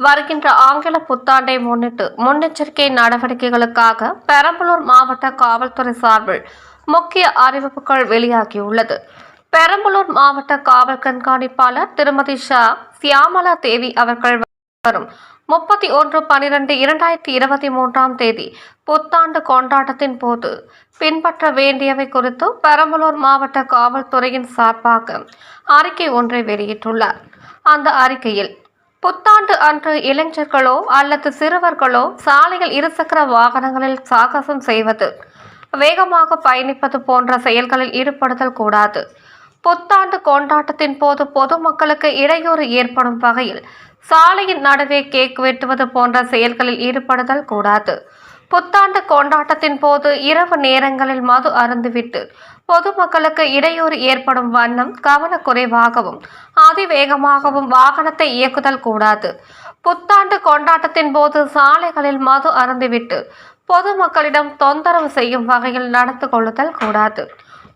வருகின்ற ஆங்கில புத்தாண்டை முன்னிட்டு முன்னெச்சரிக்கை நடவடிக்கைகளுக்காக பெரம்பலூர் மாவட்ட காவல்துறை சார்பில் முக்கிய அறிவிப்புகள் வெளியாகியுள்ளது. பெரம்பலூர் மாவட்ட காவல் கண்காணிப்பாளர் திருமதி சியாமலா தேவி அவர்கள் வரும் 31/12/2023 புத்தாண்டு கொண்டாட்டத்தின் போது பின்பற்ற வேண்டியவை குறித்து பெரம்பலூர் மாவட்ட காவல்துறையின் சார்பாக அறிக்கை ஒன்றை வெளியிட்டுள்ளார். அந்த அறிக்கையில் புத்தாண்டு அன்று இளைஞர்களோ அல்லது சிறுவர்களோ சாலையில் இருசக்கர வாகனங்களில் சாகசம் செய்வது, வேகமாக பயணிப்பது போன்ற செயல்களில் ஈடுபடுதல் கூடாது. புத்தாண்டு கொண்டாட்டத்தின் போது பொதுமக்களுக்கு இடையூறு ஏற்படும் வகையில் சாலையின் நடுவே கேக் வெட்டுவது போன்ற செயல்களில் ஈடுபடுதல் கூடாது. புத்தாண்டு கொண்டாட்டத்தின் போது இரவு நேரங்களில் மது அருந்துவிட்டு பொதுமக்களுக்கு இடையூறு ஏற்படும் வண்ணம் கவனக்குறைவாகவும் அதிவேகமாகவும் வாகனத்தை இயக்குதல் கூடாது. புத்தாண்டு கொண்டாட்டத்தின் போது சாலைகளில் மது அருந்துவிட்டு பொதுமக்களிடம் தொந்தரவு செய்யும் வகையில் நடந்து கொள்ளுதல் கூடாது.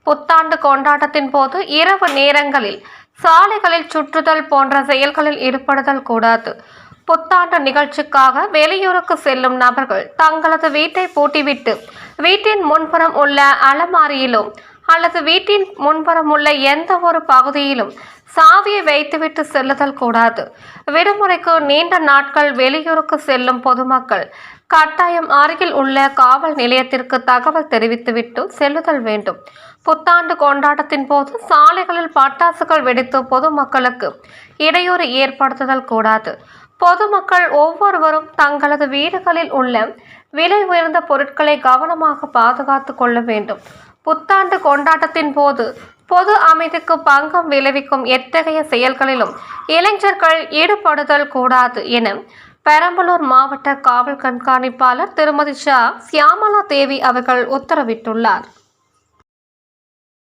புத்தாண்டு கொண்டாட்டத்தின் போது இரவு நேரங்களில் சாலைகளில் சுற்றுதல் போன்ற செயல்களில் ஈடுபடுதல் கூடாது. புத்தாண்டு நிகழ்ச்சிக்காக வெளியூருக்கு செல்லும் நபர்கள் தங்களது வீட்டை பூட்டிவிட்டு வீட்டின் முன்புறம் உள்ள அலமாரியிலோ அல்லது வீட்டின் முன்புறம் உள்ள எந்த ஒரு பகுதியிலும் சாவியை வைத்துவிட்டு செல்லுதல் கூடாது. விடுமுறைக்கு நீண்ட நாட்கள் வெளியூருக்கு செல்லும் பொதுமக்கள் கட்டாயம் அருகில் உள்ள காவல் நிலையத்திற்கு தகவல் தெரிவித்துவிட்டு செல்லுதல் வேண்டும். புத்தாண்டு கொண்டாட்டத்தின் போது சாலைகளில் பட்டாசுகள் வெடித்து பொதுமக்களுக்கு இடையூறு ஏற்படுத்துதல் கூடாது. பொதுமக்கள் ஒவ்வொருவரும் தங்களது வீடுகளில் உள்ள விலை உயர்ந்த பொருட்களை கவனமாக பாதுகாத்து கொள்ள வேண்டும். புத்தாண்டு கொண்டாட்டத்தின் போது பொது அமைதிக்கு பங்கம் விளைவிக்கும் எத்தகைய செயல்களிலும் இளைஞர்கள் ஈடுபடுதல் கூடாது என பெரம்பலூர் மாவட்ட காவல் கண்காணிப்பாளர் திருமதி சியாமலா தேவி அவர்கள் உத்தரவிட்டுள்ளார்.